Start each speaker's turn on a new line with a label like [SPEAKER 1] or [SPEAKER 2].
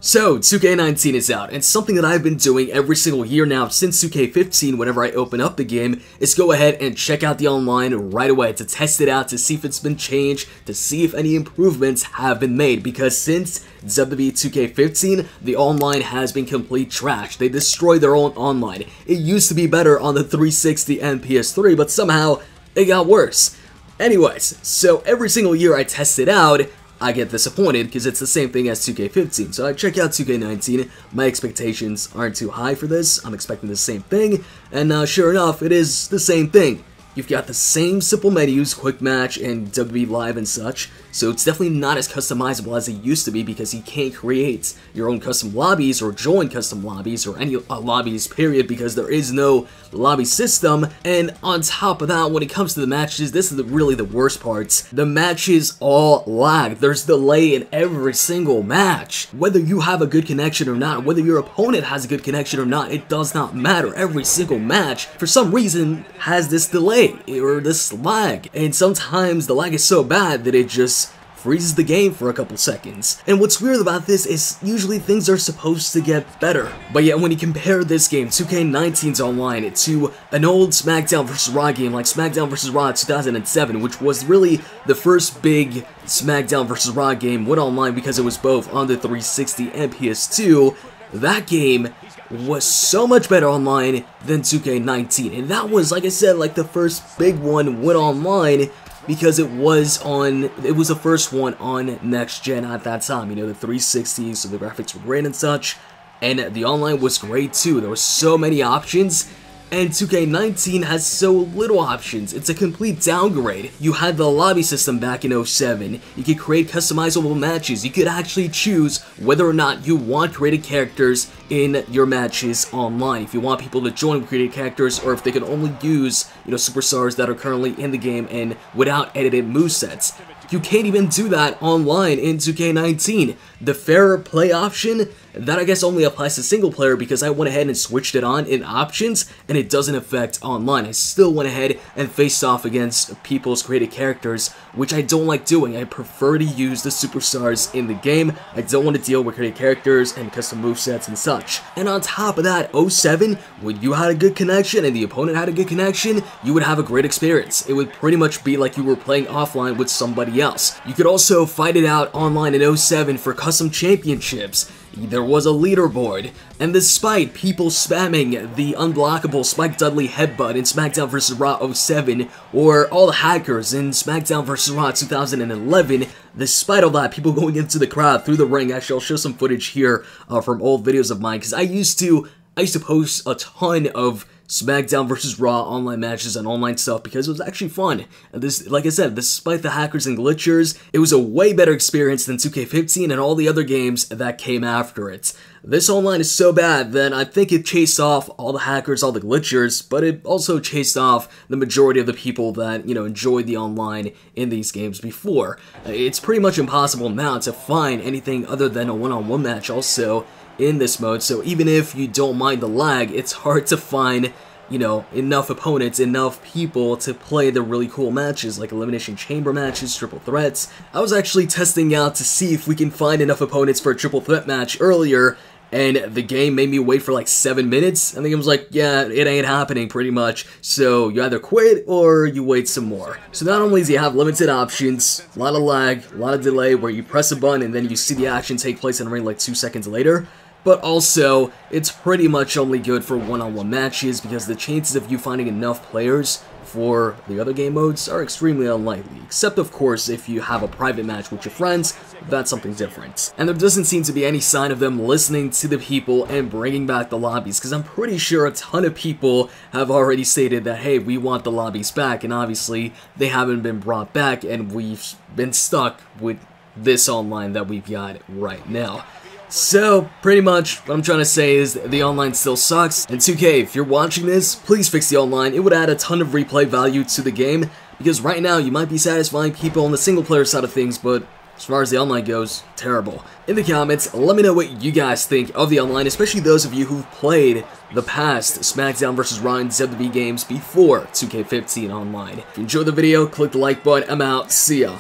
[SPEAKER 1] So, 2K19 is out, and something that I've been doing every single year now since 2K15 whenever I open up the game is go ahead and check out the online right away to test it out, to see if it's been changed, to see if any improvements have been made, because since Wwe 2K15, the online has been complete trash. They destroyed their own online. It used to be better on the 360 and PS3, but somehow it got worse. Anyways, so every single year I test it out, I get disappointed because it's the same thing as 2K15. So I check out 2K19, my expectations aren't too high for this, I'm expecting the same thing, and sure enough, it is the same thing. You've got the same simple menus, quick match, and WWE Live and such, so it's definitely not as customizable as it used to be because you can't create your own custom lobbies or join custom lobbies or any lobbies period because there is no lobby system. And on top of that, when it comes to the matches, this is really the worst parts. The matches all lag. There's delay in every single match. Whether you have a good connection or not, whether your opponent has a good connection or not, it does not matter. Every single match, for some reason, has this delay or this lag, and sometimes the lag is so bad that it just freezes the game for a couple seconds. And what's weird about this is usually things are supposed to get better, but yet when you compare this game, 2K19's online, to an old SmackDown vs. Raw game like SmackDown vs. Raw 2007, which was really the first big SmackDown vs. Raw game went online because it was both on the 360 and PS2, that game was so much better online than 2K19, and that was, like I said, like the first big one went online because it was the first one on next gen at that time, you know, the 360, so the graphics were great and such, and the online was great too. There were so many options, and 2K19 has so little options. It's a complete downgrade. You had the lobby system back in 07. You could create customizable matches. You could actually choose whether or not you want created characters in your matches online. If you want people to join created characters, or if they can only use, you know, superstars that are currently in the game and without edited movesets. You can't even do that online in 2K19. The fair play option, that I guess only applies to single player because I went ahead and switched it on in options and it doesn't affect online. I still went ahead and faced off against people's created characters, which I don't like doing. I prefer to use the superstars in the game. I don't want to deal with created characters and custom movesets and such. And on top of that, 07, when you had a good connection and the opponent had a good connection, you would have a great experience. It would pretty much be like you were playing offline with somebody else. You could also fight it out online in 07 for custom championships. There was a leaderboard, and despite people spamming the unblockable Spike Dudley headbutt in SmackDown vs. Raw 07, or all the hackers in SmackDown vs. Raw 2011, despite all that, people going into the crowd through the ring. Actually, I'll show some footage here from old videos of mine, because I used to post a ton of SmackDown vs. Raw online matches and online stuff because it was actually fun. And this, like I said, despite the hackers and glitchers, it was a way better experience than 2K15 and all the other games that came after it. This online is so bad that I think it chased off all the hackers, all the glitchers, but it also chased off the majority of the people that, you know, enjoyed the online in these games before. It's pretty much impossible now to find anything other than a one-on-one match also in this mode, so even if you don't mind the lag, it's hard to find, you know, enough opponents, enough people to play the really cool matches like elimination chamber matches, triple threats. I was actually testing out to see if we can find enough opponents for a triple threat match earlier, and the game made me wait for like 7 minutes, and the game was like, yeah, it ain't happening pretty much, so you either quit or you wait some more. So not only do you have limited options, a lot of lag, a lot of delay where you press a button and then you see the action take place in the ring like 2 seconds later, but also, it's pretty much only good for one-on-one matches because the chances of you finding enough players for the other game modes are extremely unlikely, except of course if you have a private match with your friends, that's something different. And there doesn't seem to be any sign of them listening to the people and bringing back the lobbies, because I'm pretty sure a ton of people have already stated that, hey, we want the lobbies back, and obviously they haven't been brought back, and we've been stuck with this online that we've got right now. So, pretty much, what I'm trying to say is the online still sucks, and 2K, if you're watching this, please fix the online. It would add a ton of replay value to the game, because right now, you might be satisfying people on the single player side of things, but as far as the online goes, terrible. In the comments, let me know what you guys think of the online, especially those of you who've played the past SmackDown vs. Raw and WWE games before 2K15 online. If you enjoyed the video, click the like button. I'm out. See ya.